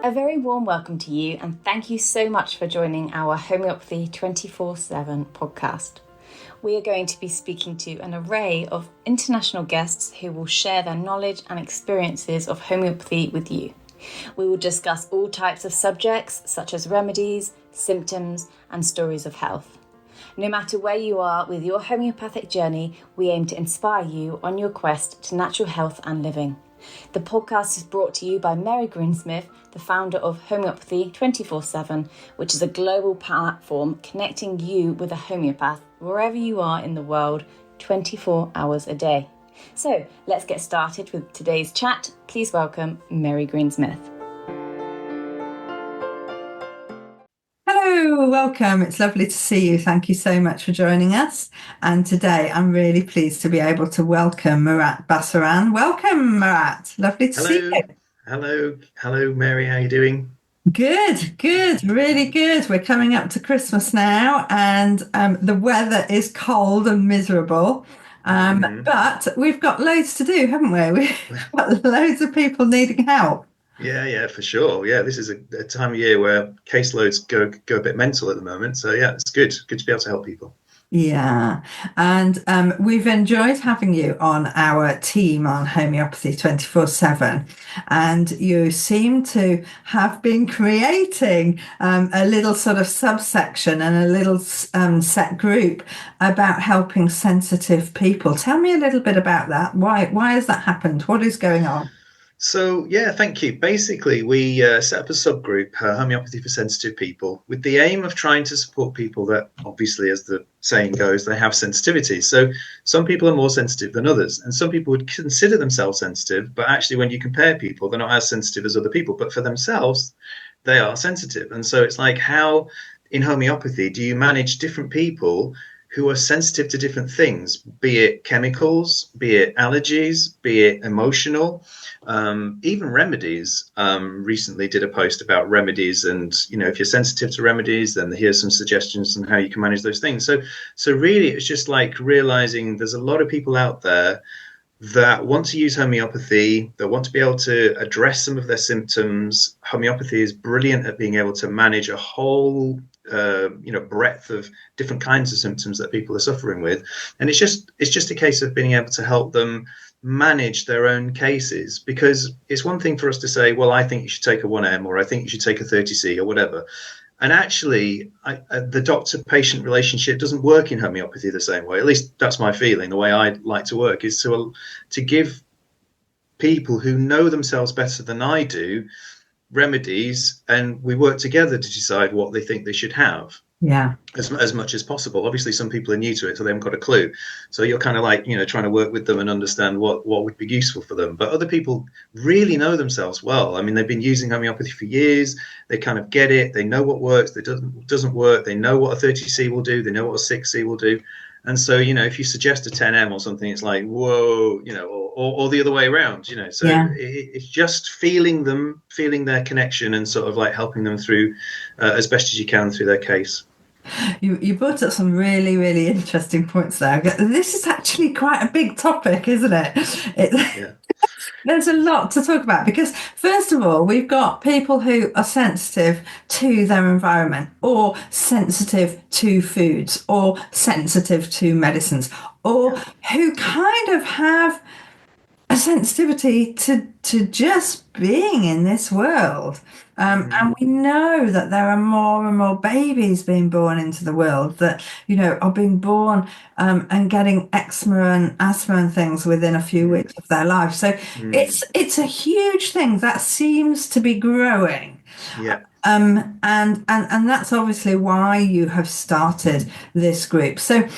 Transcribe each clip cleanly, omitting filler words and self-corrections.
A very warm welcome to you, and thank you so much for joining our Homeopathy 24/7 podcast. We are going to be speaking to an array of international guests who will share their knowledge and experiences of homeopathy with you. We will discuss all types of subjects such as remedies, symptoms, and stories of health. No matter where you are with your homeopathic journey, we aim to inspire you on your quest to natural health and living. The podcast is brought to you by Greensmith, the founder of Homeopathy 24/7, which is a global platform connecting you with a homeopath wherever you are in the world, 24 hours a day. So let's get started with today's chat. Please welcome Mary Greensmith. Hello, welcome. It's lovely to see you. Thank you so much for joining us. And today I'm really pleased to be able to welcome Murat Basaran. Welcome, Murat. Lovely to see you. Hello, Mary. How are you doing? Good, really good. We're coming up to Christmas now, and the weather is cold and miserable. But we've got loads to do, haven't we? We've got loads of people needing help. Yeah, for sure. Yeah, this is a time of year where caseloads go a bit mental at the moment. So yeah, it's good to be able to help people. Yeah, and we've enjoyed having you on our team on Homeopathy 24/7, and you seem to have been creating a little sort of subsection and a little set group about helping sensitive people. Tell me a little bit about that. Why has that happened? What is going on? So, yeah, thank you. Basically, we set up a subgroup, Homeopathy for Sensitive People, with the aim of trying to support people that, obviously, as the saying goes, they have sensitivities. So some people are more sensitive than others, and some people would consider themselves sensitive, but actually when you compare people, they're not as sensitive as other people, but for themselves, they are sensitive. And so it's like, how in homeopathy do you manage different people who are sensitive to different things, be it chemicals, be it allergies, be it emotional, even remedies. Recently did a post about remedies, and if you're sensitive to remedies, then here's some suggestions on how you can manage those things. So really it's just like realizing there's a lot of people out there that want to use homeopathy, that want to be able to address some of their symptoms. Homeopathy is brilliant at being able to manage a whole breadth of different kinds of symptoms that people are suffering with, and it's just a case of being able to help them manage their own cases. Because it's one thing for us to say, well, I think you should take a 1M, or I think you should take a 30C, or whatever, and actually the doctor-patient relationship doesn't work in homeopathy the same way. At least that's my feeling. The way I like to work is to give people who know themselves better than I do remedies, and we work together to decide what they think they should have. Yeah, as much as possible. Obviously some people are new to it, so they haven't got a clue, so you're kind of like trying to work with them and understand what would be useful for them. But other people really know themselves well. I mean, they've been using homeopathy for years, they kind of get it, they know what works, that doesn't work, they know what a 30C will do, they know what a 6C will do. And so if you suggest a 10M or something, it's like, whoa, or the other way around, so yeah. It's just feeling their connection and sort of like helping them through as best as you can through their case. You brought up some really, really interesting points there. This is actually quite a big topic, isn't it? Yeah. There's a lot to talk about, because first of all, we've got people who are sensitive to their environment, or sensitive to foods, or sensitive to medicines, or who kind of have a sensitivity to just being in this world. And we know that there are more and more babies being born into the world that, are being born and getting eczema and asthma and things within a few weeks of their life. So it's a huge thing that seems to be growing. Yeah. And that's obviously why you have started this group. So,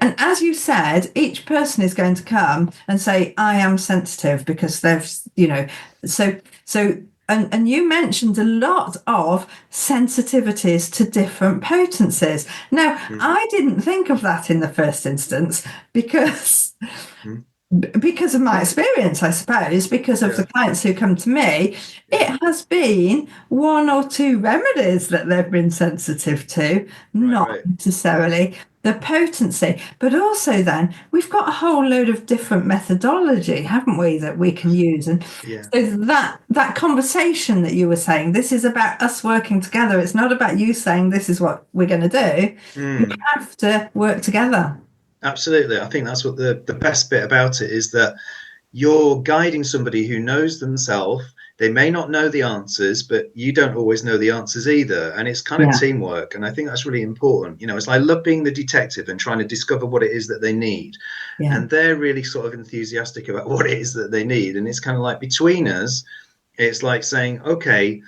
and as you said, each person is going to come and say, I am sensitive, because they've, and you mentioned a lot of sensitivities to different potencies. Now, I didn't think of that in the first instance, because of my experience, I suppose, because of the clients who come to me, it has been one or two remedies that they've been sensitive to, not necessarily the potency, but also then we've got a whole load of different methodology, haven't we, that we can use. And Yeah. so that conversation that you were saying, this is about us working together. It's not about you saying this is what we're going to do. We have to work together. Absolutely. I think that's what the best bit about it is, that you're guiding somebody who knows themselves. They may not know the answers, but you don't always know the answers either. And it's kind of teamwork. And I think that's really important. You know, it's like, I love being the detective and trying to discover what it is that they need. Yeah. And they're really sort of enthusiastic about what it is that they need. And it's kind of like, between us, it's like saying, okay,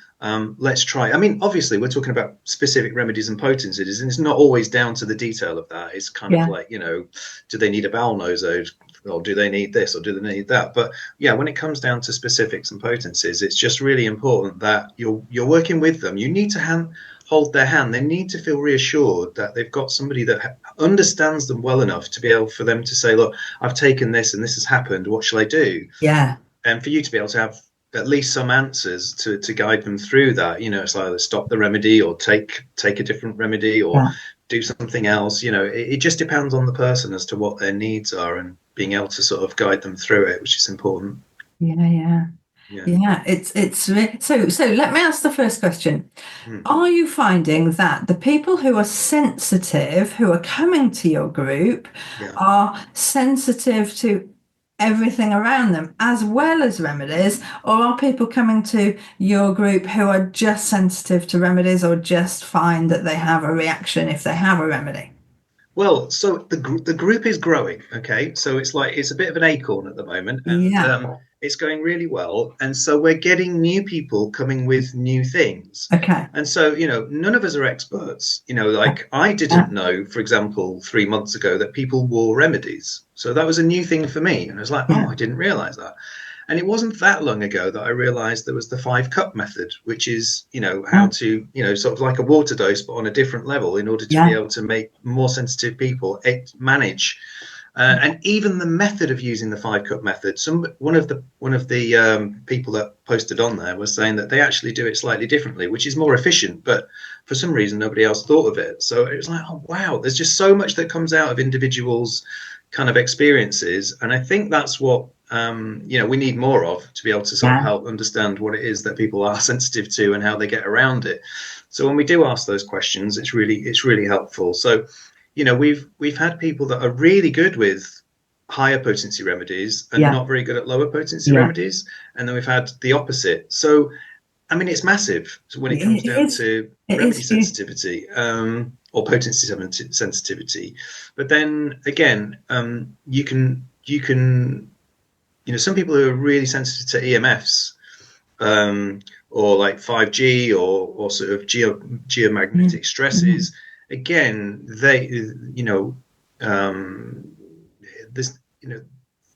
let's try. I mean, obviously, we're talking about specific remedies and potencies, and it's not always down to the detail of that. It's kind of like, you know, do they need a bowel nosode, or do they need this, or do they need that? But yeah, when it comes down to specifics and potencies, it's just really important that you're working with them. You need to hold their hand. They need to feel reassured that they've got somebody that understands them well enough to be able for them to say, look, I've taken this and this has happened. What shall I do? Yeah. And for you to be able to have at least some answers to guide them through that. You know, it's either stop the remedy or take a different remedy, or do something else. You know, it just depends on the person as to what their needs are, and being able to sort of guide them through it, which is important. Yeah. It's so let me ask the first question. Are you finding that the people who are sensitive, who are coming to your group, are sensitive to everything around them as well as remedies, or are people coming to your group who are just sensitive to remedies, or just find that they have a reaction if they have a remedy? Well, so the group is growing. Okay, so it's like, it's a bit of an acorn at the moment, and it's going really well. And so we're getting new people coming with new things. Okay. And so, you know, none of us are experts. You know, like, I didn't know, for example, 3 months ago that people wore remedies. So that was a new thing for me. And I was like, oh, I didn't realize that. And it wasn't that long ago that I realized there was the 5-cup method, which is, you know, how to, you know, sort of like a water dose, but on a different level, in order to be able to make more sensitive people manage. And even the method of using the 5-cup method, one of the people that posted on there was saying that they actually do it slightly differently, which is more efficient, but for some reason nobody else thought of it. So it was like, oh wow, there's just so much that comes out of individuals' kind of experiences, and I think that's what you know, we need more of, to be able to sort of help understand what it is that people are sensitive to and how they get around it. So when we do ask those questions, it's really helpful. So, you know, we've had people that are really good with higher potency remedies and not very good at lower potency remedies, and then we've had the opposite. So I mean, it's massive when it comes down to remedy sensitivity, or potency sensitivity. But then again, you can, you know, some people who are really sensitive to EMFs, or like 5G, or sort of geomagnetic stresses. Again, they, you know, this, you know,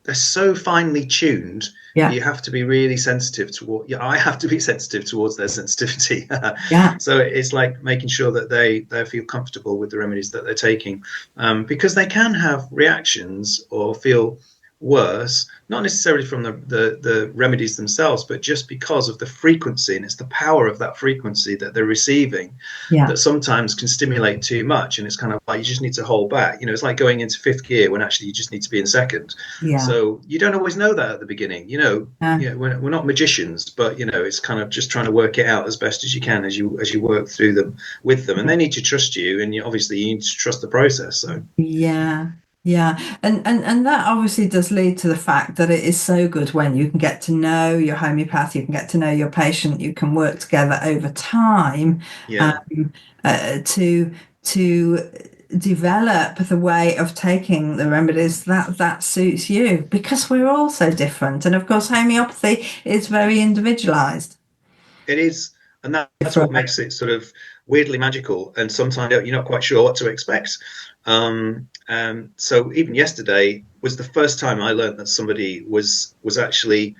they're so finely tuned. You have to be really sensitive to I have to be sensitive towards their sensitivity. So it's like making sure that they feel comfortable with the remedies that they're taking, because they can have reactions or feel worse, not necessarily from the remedies themselves, but just because of the frequency, and it's the power of that frequency that they're receiving that sometimes can stimulate too much, and it's kind of like, you just need to hold back. You know, it's like going into 5th gear when actually you just need to be in 2nd. So you don't always know that at the beginning. You know, we're not magicians, but you know, it's kind of just trying to work it out as best as you can as you work through them with them, and they need to trust you, and obviously you need to trust the process. So and that obviously does lead to the fact that it is so good when you can get to know your homeopath, you can get to know your patient, you can work together over time to develop the way of taking the remedies that suits you, because we're all so different. And of course, homeopathy is very individualized. It is, and that's what makes it sort of weirdly magical, and sometimes you're not quite sure what to expect. So even yesterday was the first time I learned that somebody was actually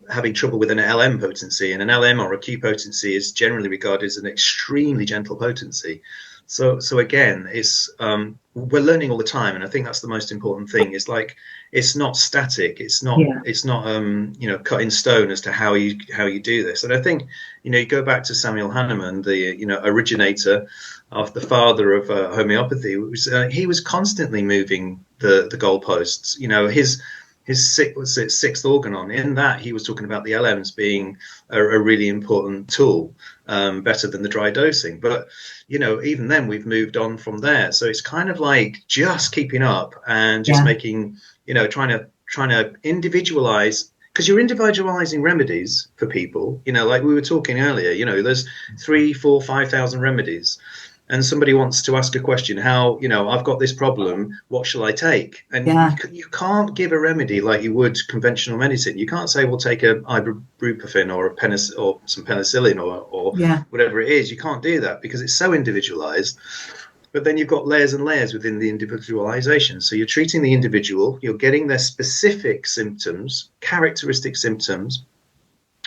having trouble with an LM potency, and an LM or a Q potency is generally regarded as an extremely gentle potency. So again, it's we're learning all the time, and I think that's the most important thing. Is like, it's not static. It's not Yeah. cut in stone as to how you do this. And I think you go back to Samuel Hahnemann, the originator of the father of homeopathy. He was constantly moving the goalposts. His sixth organon. In that, he was talking about the LMs being a really important tool, better than the dry dosing. But even then, we've moved on from there. So it's kind of like just keeping up and just making, trying to individualize, because you're individualizing remedies for people. Like we were talking earlier. There's 3, 4, 5,000 remedies. And somebody wants to ask a question, I've got this problem, what shall I take? And you can't give a remedy like you would conventional medicine. You can't say, well, take a ibuprofen or or some penicillin or whatever it is. You can't do that because it's so individualized. But then you've got layers and layers within the individualization. So you're treating the individual, you're getting their specific symptoms, characteristic symptoms.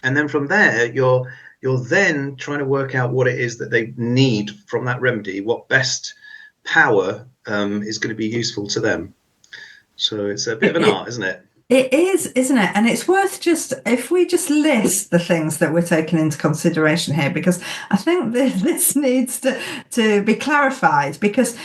And then from there, you're then trying to work out what it is that they need from that remedy, what best power is going to be useful to them. So it's a bit of an art, isn't it? It is, isn't it? And it's worth if we just list the things that we're taking into consideration here, because I think this needs to be clarified. Because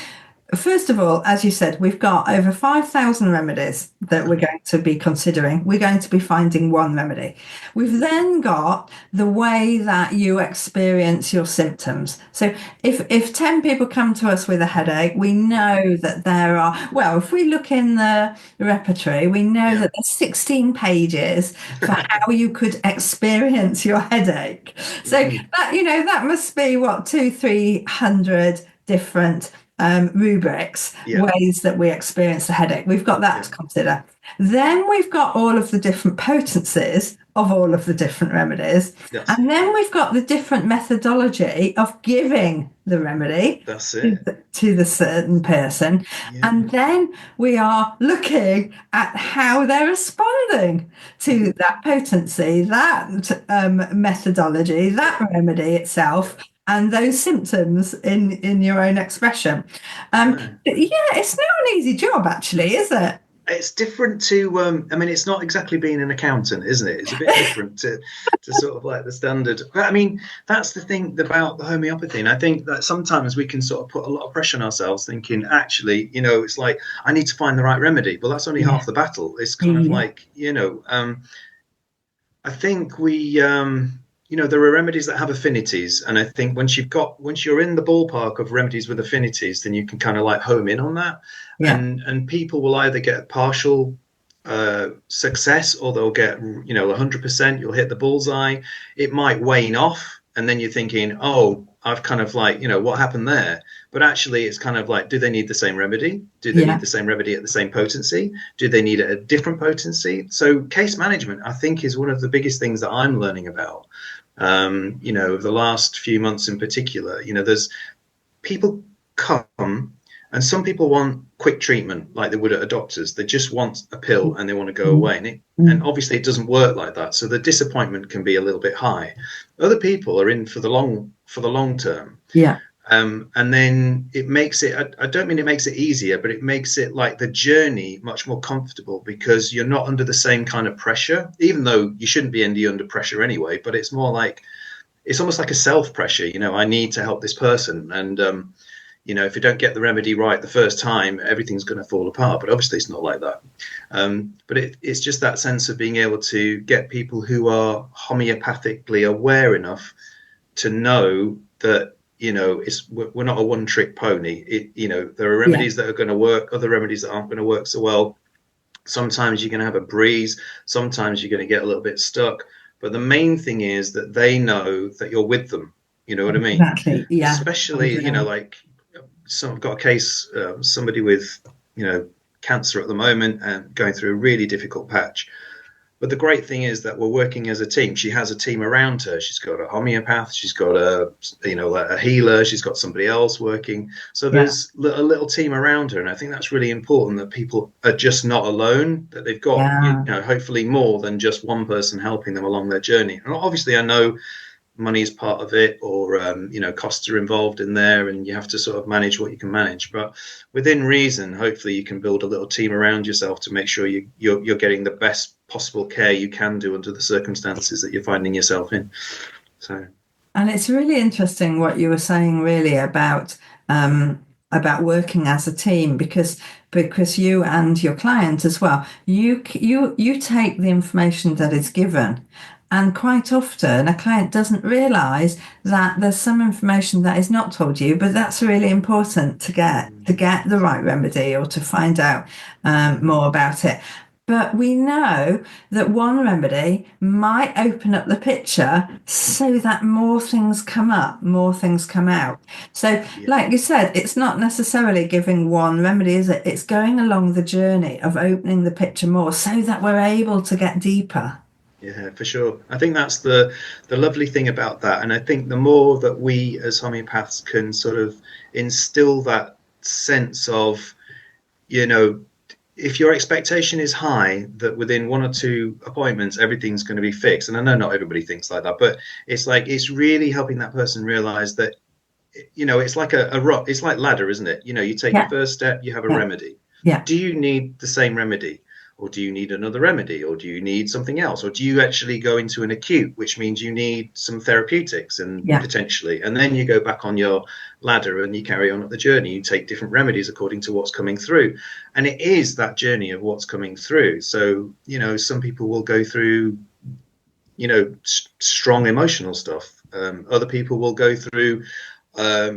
first of all, as you said, we've got over 5,000 remedies that we're going to be considering. We're going to be finding one remedy. We've then got the way that you experience your symptoms. So if 10 people come to us with a headache, we know that if we look in the repertory, we know that there's 16 pages for how you could experience your headache. So that must be 200-300 different rubrics, ways that we experience the headache. We've got that to consider. Then we've got all of the different potencies of all of the different remedies. Yes. And then we've got the different methodology of giving the remedy to the certain person. Yeah. And then we are looking at how they're responding to that potency, that methodology, that remedy itself, and those symptoms in your own expression. It's not an easy job, actually, is it? It's different to, it's not exactly being an accountant, isn't it? It's a bit different to sort of like the standard. But that's the thing about the homeopathy. And I think that sometimes we can sort of put a lot of pressure on ourselves thinking, actually, it's like, I need to find the right remedy. Well, that's only half the battle. It's kind of like, I think we... there are remedies that have affinities, and I think once you're in the ballpark of remedies with affinities, then you can kind of like home in on that. And people will either get partial success, or they'll get 100%. You'll hit the bullseye. It might wane off, and then you're thinking, oh, I've kind of like what happened there. But actually, it's kind of like, do they need the same remedy? Do they need the same remedy at the same potency? Do they need it at a different potency? So case management, I think, is one of the biggest things that I'm learning about. The last few months in particular, there's people come, and some people want quick treatment like they would at a doctor's. They just want a pill and they want to go away. And obviously it doesn't work like that. So the disappointment can be a little bit high. Other people are in for the long term. Yeah. And then it makes it, I don't mean it makes it easier, but it makes it like the journey much more comfortable, because you're not under the same kind of pressure, even though you shouldn't be under pressure anyway. But it's more like, it's almost like a self pressure. I need to help this person. And, if you don't get the remedy right the first time, everything's going to fall apart. But obviously it's not like that. But it's just that sense of being able to get people who are homeopathically aware enough to know that, we're not a one-trick pony. There are remedies that are going to work, other remedies that aren't going to work so well. Sometimes you're going to have a breeze. Sometimes you're going to get a little bit stuck. But the main thing is that they know that you're with them. You know what I mean? Exactly. Yeah. Especially, like I've got a case, somebody with, cancer at the moment and going through a really difficult patch. But the great thing is that we're working as a team. She has a team around her. She's got a homeopath. She's got a healer. She's got somebody else working. So there's a little team around her. And I think that's really important, that people are just not alone, that they've got, hopefully more than just one person helping them along their journey. And obviously I know money is part of it, or costs are involved in there, and you have to sort of manage what you can manage. But within reason, hopefully you can build a little team around yourself to make sure you're getting the best possible care you can do under the circumstances that you're finding yourself in. And it's really interesting what you were saying, really, about working as a team, because you and your client as well, you take the information that is given, and quite often a client doesn't realise that there's some information that is not told you, but that's really important to get the right remedy, or to find out more about it. But we know that one remedy might open up the picture so that more things come up, more things come out. So, like you said, it's not necessarily giving one remedy, is it? It's going along the journey of opening the picture more so that we're able to get deeper. Yeah, for sure. I think that's the lovely thing about that. And I think the more that we as homeopaths can sort of instill that sense of, if your expectation is high that within 1 or 2 appointments everything's going to be fixed, and I know not everybody thinks like that, but it's really helping that person realize that it's like a rock, it's like ladder, isn't it? You take your first step, you have a remedy. Do you need the same remedy, or do you need another remedy, or do you need something else, or do you actually go into an acute, which means you need some therapeutics and potentially, and then you go back on your ladder and you carry on up the journey. You take different remedies according to what's coming through, and it is that journey of what's coming through. So some people will go through strong emotional stuff, other people will go through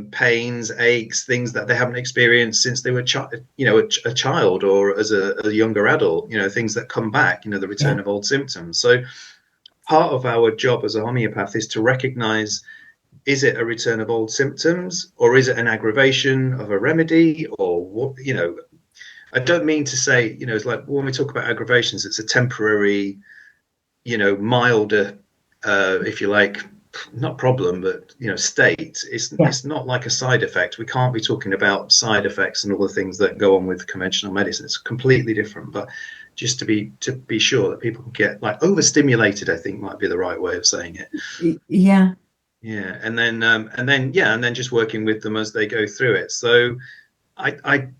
pains, aches, things that they haven't experienced since they were a child, or as a younger adult, things that come back, the return of old symptoms. So part of our job as a homeopath is to recognize, is it a return of old symptoms, or is it an aggravation of a remedy, or what? I don't mean to say, it's like when we talk about aggravations, it's a temporary, milder, if you like, not problem, but state. It's not like a side effect. We can't be talking about side effects and all the things that go on with conventional medicine. It's completely different. But just to be sure that people can get overstimulated, I think might be the right way of saying it. Yeah, and then just working with them as they go through it. So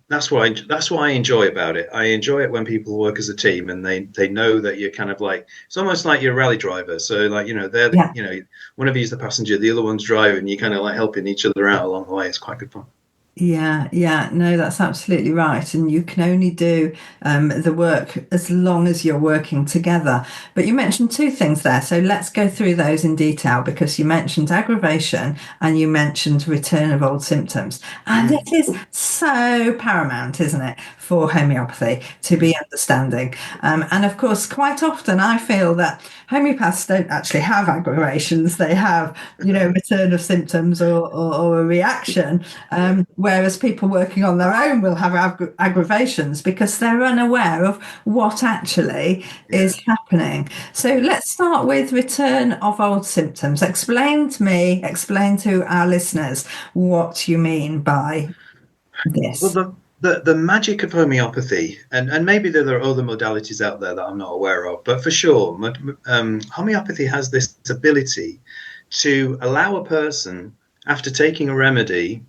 that's what I enjoy about it. I enjoy it when people work as a team, and they know that you're kind of like, it's almost like you're a rally driver. So they're one of you is the passenger, the other one's driving. You're kind of like helping each other out along the way. It's quite good fun. No, that's absolutely right. And you can only do the work as long as you're working together. But you mentioned 2 things there. So let's go through those in detail, because you mentioned aggravation and you mentioned return of old symptoms. And it is so paramount, isn't it, for homeopathy to be understanding. And of course, quite often I feel that homeopaths don't actually have aggravations. They have, return of symptoms or a reaction. Whereas people working on their own will have aggravations because they're unaware of what actually is happening. So let's start with return of old symptoms. Explain to our listeners what you mean by this. Well, the magic of homeopathy, and maybe there are other modalities out there that I'm not aware of, but for sure, homeopathy has this ability to allow a person, after taking a remedy,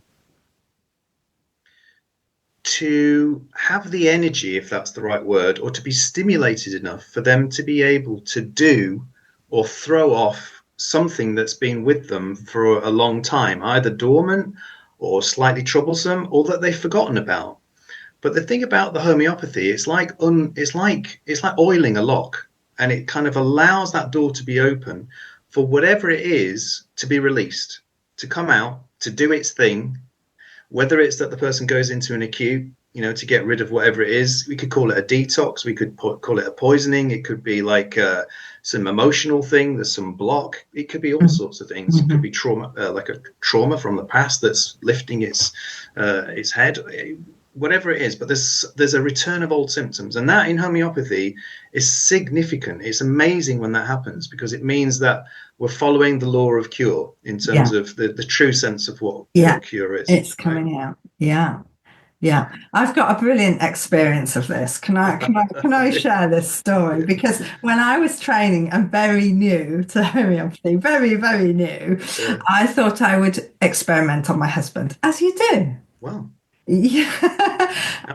to have the energy, if that's the right word, or to be stimulated enough for them to be able to do or throw off something that's been with them for a long time, either dormant or slightly troublesome, or that they've forgotten about. But the thing about the homeopathy, it's like oiling a lock, and it kind of allows that door to be open for whatever it is to be released, to come out, to do its thing. Whether it's that the person goes into an acute, to get rid of whatever it is, we could call it a detox, we could call it a poisoning, it could be like some emotional thing, there's some block, it could be all sorts of things. It could be trauma, like a trauma from the past that's lifting its head, whatever it is. But there's a return of old symptoms, and that in homeopathy is significant. It's amazing when that happens, because it means that we're following the law of cure in terms of the true sense of what cure is. It's coming out. Yeah, I've got a brilliant experience of this. Can I share this story? Because when I was training and very new to homeopathy, very, very new, Yeah. I thought I would experiment on my husband, as you do. Wow. Yeah.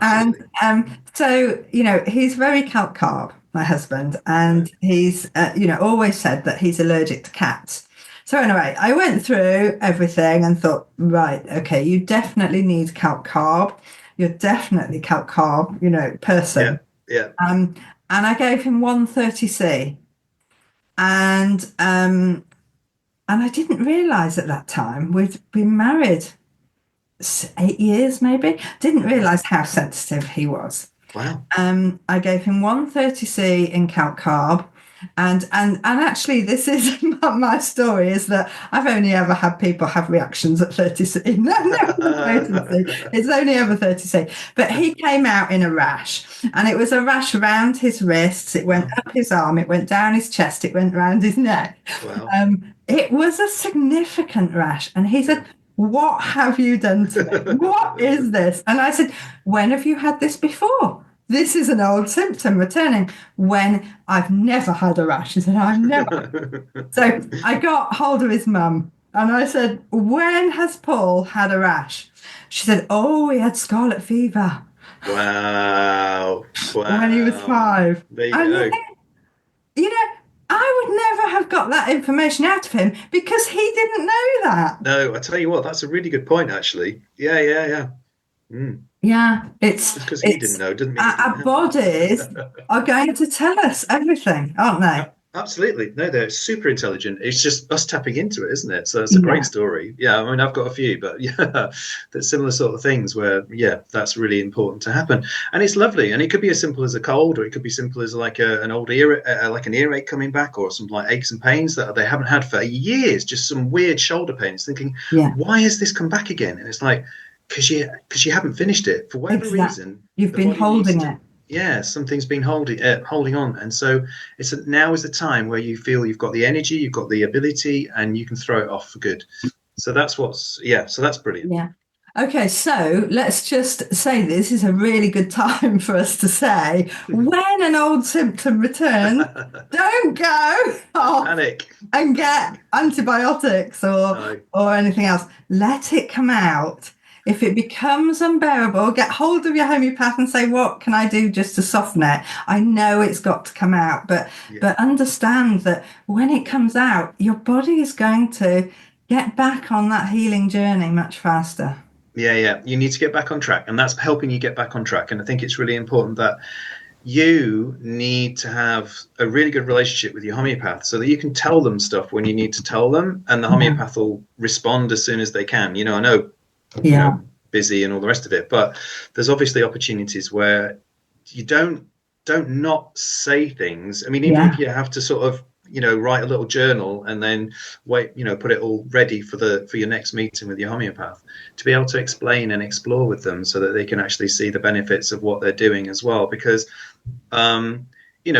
And Absolutely. so, he's very calc carb, my husband, and he's, always said that he's allergic to cats. So anyway, I went through everything and thought, right, okay, you definitely need calc carb. You're definitely calc carb, Yeah. person. Yeah. And I gave him 130C. And I didn't realize at that time we'd been married 8 years, maybe. Didn't realize how sensitive he was. Wow. I gave him 130C in calc carb. And actually, this is my story, is that I've only ever had people have reactions at 30C. No, potency. It's only ever 30C. But he came out in a rash, and it was a rash around his wrists. It went up his arm, it went down his chest, it went round his neck. Wow. It was a significant rash. And he said, "What have you done to me? What is this?" And I said, "When have you had this before? This is an old symptom returning." "When I've never had a rash." He said, "I've never." So I got hold of his mum and I said, "When has Paul had a rash?" She said, "Oh, he had scarlet fever." Wow. Wow. When he was 5. There you And go. I would never have got that information out of him because he didn't know that. No, I tell you what, that's a really good point, actually. Yeah. Mm. Yeah, Just because he didn't know doesn't mean our bodies are going to tell us everything, aren't they? Absolutely. No, they're super intelligent. It's just us tapping into it, isn't it? So it's a great story. Yeah, I mean, I've got a few, but yeah, there's similar sort of things where, yeah, that's really important to happen. And it's lovely. And it could be as simple as a cold, or it could be simple as like an old ear, like an earache coming back, or some like aches and pains that they haven't had for years, just some weird shoulder pains, thinking, why has this come back again? And it's like, because you haven't finished it for whatever reason. You've been holding it. Yeah, something's been holding on, and so now is the time where you feel you've got the energy, you've got the ability, and you can throw it off for good. So that's so that's brilliant. Yeah. Okay, so let's just say this is a really good time for us to say, when an old symptom returns, don't go Panic and get antibiotics or anything else. Let it come out. If it becomes unbearable, get hold of your homeopath and say, "What can I do just to soften it? I know it's got to come out, but understand that when it comes out, your body is going to get back on that healing journey much faster." Yeah. You need to get back on track, and that's helping you get back on track. And I think it's really important that you need to have a really good relationship with your homeopath so that you can tell them stuff when you need to tell them, and the homeopath will respond as soon as they can. I know. Busy and all the rest of it, but there's obviously opportunities where you don't not say things. I mean, even if you have to sort of write a little journal and then wait, put it all ready for your next meeting with your homeopath, to be able to explain and explore with them so that they can actually see the benefits of what they're doing as well. Because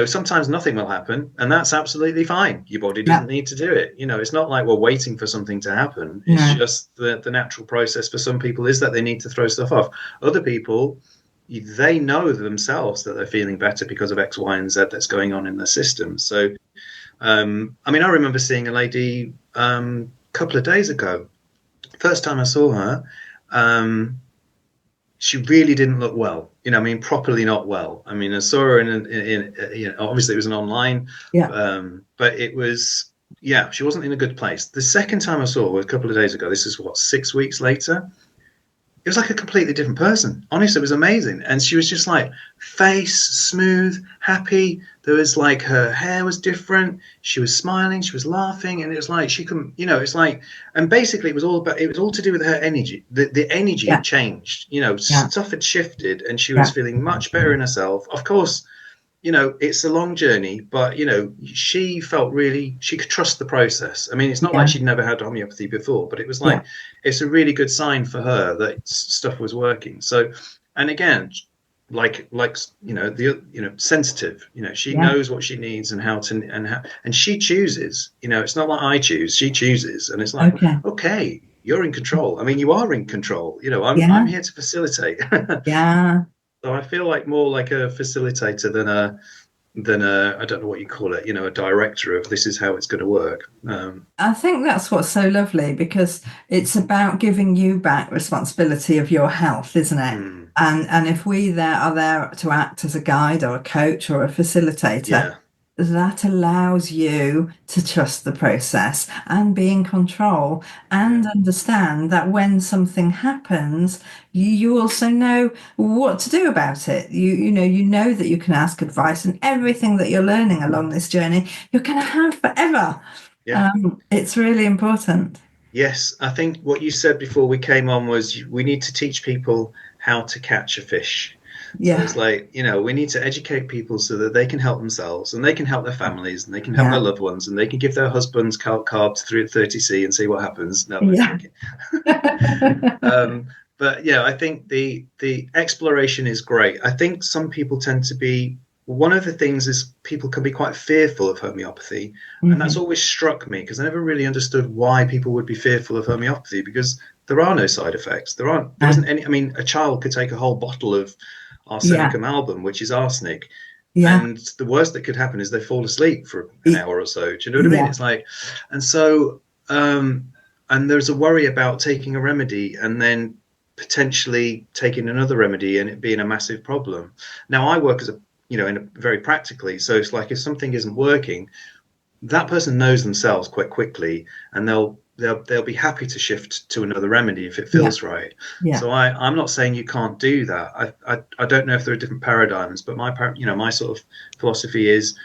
sometimes nothing will happen, and that's absolutely fine. Your body doesn't need to do it. It's not like we're waiting for something to happen. It's just the natural process for some people is that they need to throw stuff off. Other people, they know themselves that they're feeling better because of X, Y, and Z that's going on in their system. So, I remember seeing a lady a couple of days ago. First time I saw her, she really didn't look well. Properly not well. I saw her in obviously it was an online, but it was, she wasn't in a good place. The second time I saw her was a couple of days ago. This is 6 weeks later. It was like a completely different person. Honestly, it was amazing. And she was just like face smooth, happy. There was like her hair was different. She was smiling. She was laughing. And it was like she couldn't, it's like, and basically it was all to do with her energy. The energy had changed, stuff had shifted, and she was feeling much better in herself. Of course, it's a long journey, but, she felt she could trust the process. It's not like she'd never had homeopathy before, but it was like, it's a really good sign for her that stuff was working. So, and again, sensitive, she knows what she needs and how to, and she chooses, it's not like I choose, she chooses. And it's like, okay, you're in control. I mean, you are in control. You know, I'm Yeah. here to facilitate. Yeah. So I feel like more like a facilitator than a I don't know what you call it, you know, a director of this is how it's going to work. I think that's what's so lovely, because it's about giving you back responsibility of your health, isn't it? Mm, And if we are there to act as a guide or a coach or a facilitator, yeah, that allows you to trust the process and be in control yeah, and understand that when something happens, you also know what to do about it. You know that you can ask advice, and everything that you're learning along this journey, you're going to have forever. yeah. It's really important. Yes, I think what you said before we came on was we need to teach people how to catch a fish. So it's Yeah, like, you know, we need to educate people so that they can help themselves and they can help their families and they can help their yeah, loved ones and they can give their husbands carbs through at 30C and see what happens. No, I'm yeah, joking. But yeah, I think the exploration is great. I think some people tend to be one of the things is people can be quite fearful of homeopathy, and that's hmm always struck me because I never really understood why people would be fearful of homeopathy because there are no side effects. There isn't any. I mean, a child could take a whole bottle of yeah, arsenicum album, which is arsenic, yeah, and the worst that could happen is they fall asleep for an y- hour or so. Do you know what I mean? yeah, It's like, and so, and there's a worry about taking a remedy and then potentially taking another remedy and it being a massive problem. Now, I work as a, you know, in a very practically, so it's like if something isn't working, that person knows themselves quite quickly, and they'll be happy to shift to another remedy if it yeah, feels right. yeah, So I'm not saying you can't do that. I don't know if there are different paradigms, but my sort of philosophy is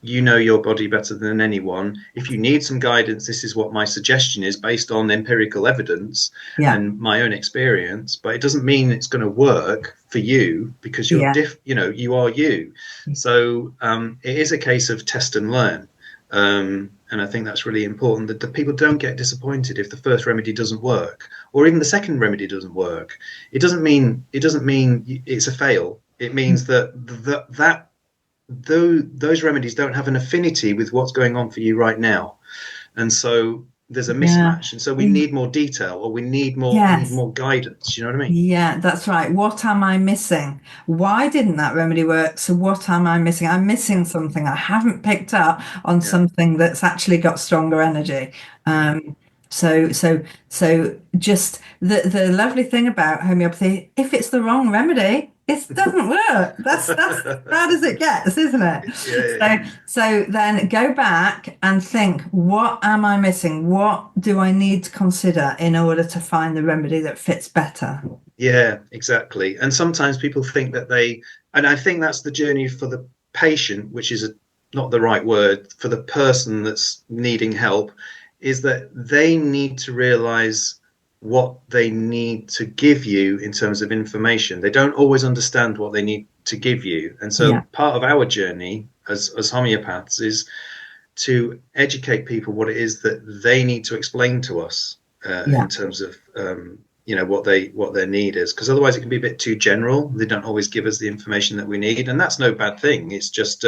you know your body better than anyone. If you need some guidance, this is what my suggestion is based on empirical evidence yeah, and my own experience. But it doesn't mean it's going to work for you because yeah, you know, you are you. So it is a case of test and learn. And I think that's really important that the people don't get disappointed if the first remedy doesn't work or even the second remedy doesn't work. It doesn't mean it's a fail. It means that those remedies don't have an affinity with what's going on for you right now, and so there's a yeah. mismatch, and so we need more detail or we need Yes. more guidance. You know what I mean? Yeah, that's right. What am I missing? Why didn't that remedy work? So what am I missing? I'm missing something. I haven't picked up on Yeah, something that's actually got stronger energy. yeah, So just the lovely thing about homeopathy, if it's the wrong remedy, it doesn't work. That's as bad as it gets, isn't it? yeah, So so then go back and think, what am I missing? What do I need to consider in order to find the remedy that fits better? yeah, exactly. And sometimes people think that and I think that's the journey for the patient, which is not the right word for the person that's needing help, is that they need to realize what they need to give you in terms of information. They don't always understand what they need to give you. And so Yeah, part of our journey as homeopaths is to educate people what it is that they need to explain to us yeah. in terms of you know what their need is, because otherwise it can be a bit too general. They don't always give us the information that we need, and that's no bad thing. It's just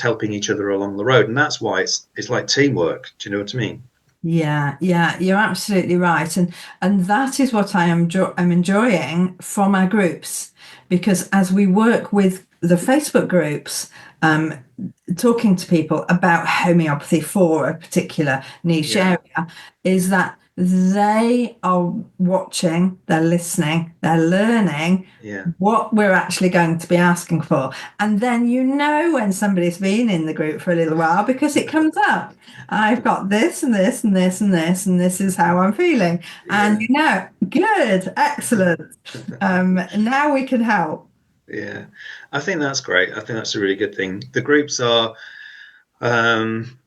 helping each other along the road, and that's why it's like teamwork. Do you know what I mean? Yeah, yeah, you're absolutely right, and that is what I'm enjoying from our groups, because as we work with the Facebook groups, um, talking to people about homeopathy for a particular niche Yeah, area, is that they are watching, they're listening, they're learning yeah, what we're actually going to be asking for, and then you know when somebody's been in the group for a little while because it comes up. I've got this and this and this and this, and this is how I'm feeling. And yeah, good, excellent. Now we can help. yeah. I think that's great. I think that's a really good thing. The groups are Um,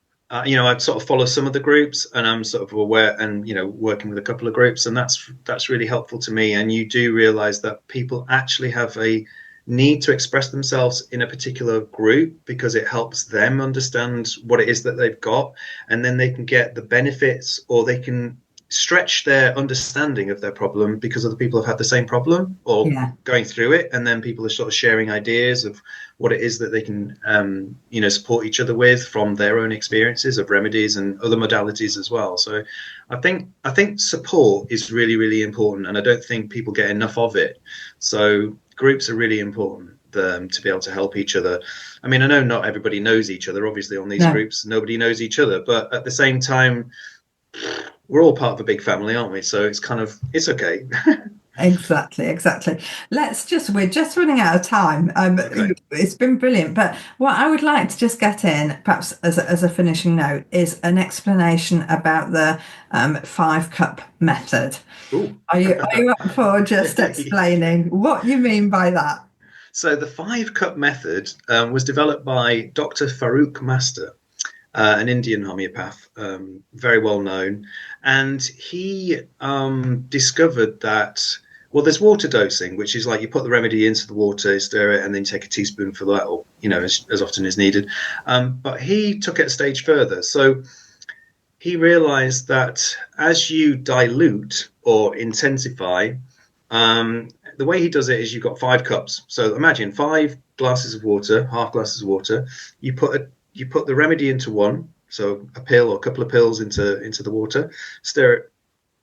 you know, I sort of follow some of the groups, and I'm sort of aware, and you know, working with a couple of groups, and that's really helpful to me. And you do realize that people actually have a need to express themselves in a particular group because it helps them understand what it is that they've got, and then they can get the benefits, or they can stretch their understanding of their problem because other people have had the same problem or going through it, and then people are sort of sharing ideas of what it is that they can support each other with from their own experiences of remedies and other modalities as well. So I think support is really, really important, and I don't think people get enough of it. So groups are really important to be able to help each other. I mean, I know not everybody knows each other, obviously, on these groups. Nobody knows each other, but at the same time, we're all part of a big family, aren't we? So it's okay. Exactly. We're just running out of time. Okay. It's been brilliant, but what I would like to just get in, perhaps as a finishing note, is an explanation about the 5-cup method. Ooh. Are you up for just explaining what you mean by that? So the 5-cup method was developed by Dr. Faruko Master, an Indian homeopath, very well known, and he discovered that, well, there's water dosing, which is like you put the remedy into the water, stir it, and then take a teaspoonful of that, or as often as needed. But he took it a stage further. So he realized that as you dilute or intensify, the way he does it is you've got 5 cups. So imagine 5 glasses of water, half glasses of water. You put the remedy into one, so a pill or a couple of pills into the water, stir it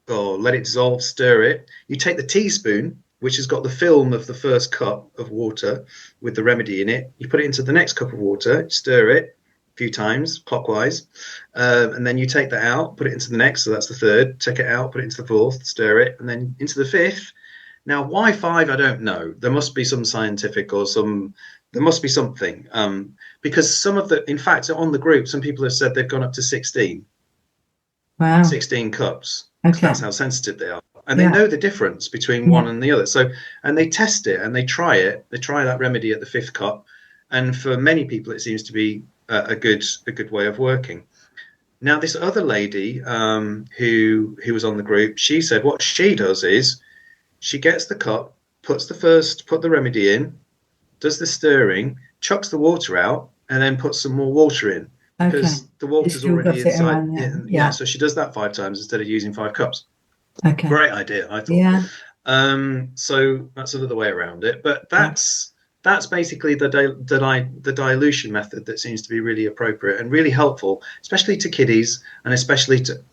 or let it dissolve, stir it. You take the teaspoon, which has got the film of the first cup of water with the remedy in it. You put it into the next cup of water, stir it a few times clockwise, and then you take that out, put it into the next, so that's the third, take it out, put it into the fourth, stir it, and then into the fifth. Now, why 5? I don't know. There must be some scientific there must be something. Because in fact, on the group, some people have said they've gone up to 16. Wow. 16 cups. Okay. That's how sensitive they are. And they know the difference between one and the other. So, and they test it and they try it. They try that remedy at the 5th cup. And for many people, it seems to be a good way of working. Now, this other lady who was on the group, she said what she does is she gets the cup, put the remedy in, does the stirring, chucks the water out, and then puts some more water in because the water's already inside. So she does that 5 times instead of using 5 cups. Okay. Great idea, I thought. Yeah. So that's another way around it, but that's basically the dilution method that seems to be really appropriate and really helpful, especially to kiddies and especially to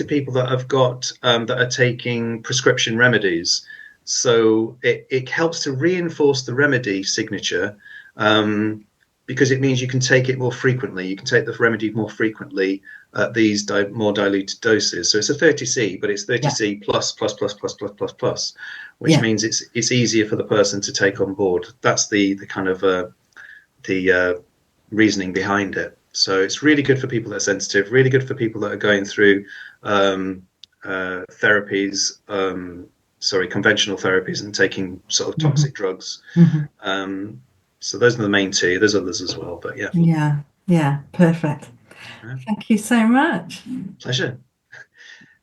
people that have got that are taking prescription remedies. So it helps to reinforce the remedy signature because it means you can take it more frequently. You can take the remedy more frequently at these more diluted doses. So it's a 30C, but it's 30C plus, which means it's easier for the person to take on board. That's the kind of the reasoning behind it. So it's really good for people that are sensitive, really good for people that are going through therapies, conventional therapies and taking sort of toxic drugs. Mm-hmm. So those are the main 2. There's others as well, but yeah. Yeah, perfect. Thank you so much. Pleasure.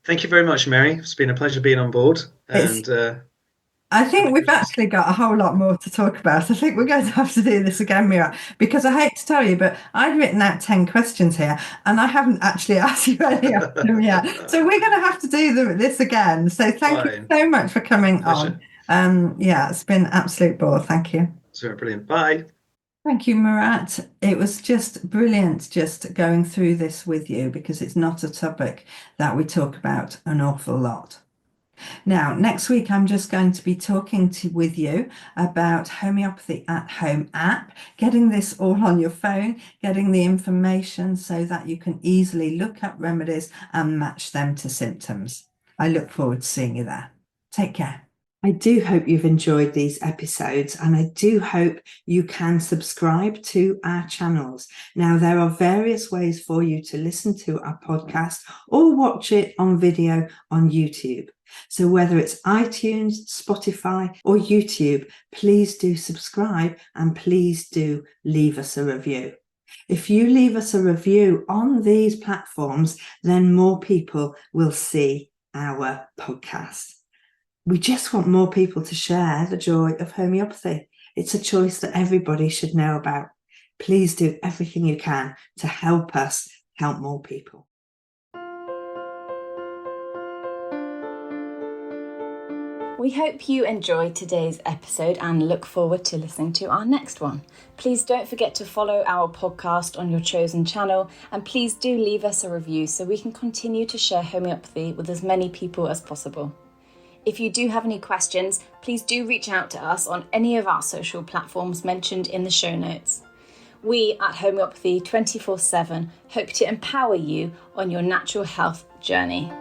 Thank you very much, Mary. It's been a pleasure being on board. And I think we've actually got a whole lot more to talk about. I think we're going to have to do this again, Murat, because I hate to tell you, but I've written out 10 questions here and I haven't actually asked you any of them yet. So we're going to have to do this again. So thank you so much for coming on. It's been an absolute bore. Thank you. It's very brilliant. Bye. Thank you, Murat. It was just brilliant just going through this with you because it's not a topic that we talk about an awful lot. Now, next week, I'm just going to be talking with you about Homeopathy at Home app, getting this all on your phone, getting the information so that you can easily look up remedies and match them to symptoms. I look forward to seeing you there. Take care. I do hope you've enjoyed these episodes and I do hope you can subscribe to our channels. Now, there are various ways for you to listen to our podcast or watch it on video on YouTube. So whether it's iTunes, Spotify or YouTube, please do subscribe and please do leave us a review. If you leave us a review on these platforms, then more people will see our podcast. We just want more people to share the joy of homeopathy. It's a choice that everybody should know about. Please do everything you can to help us help more people. We hope you enjoyed today's episode and look forward to listening to our next one. Please don't forget to follow our podcast on your chosen channel, and please do leave us a review so we can continue to share homeopathy with as many people as possible. If you do have any questions, please do reach out to us on any of our social platforms mentioned in the show notes. We at Homeopathy 24/7 hope to empower you on your natural health journey.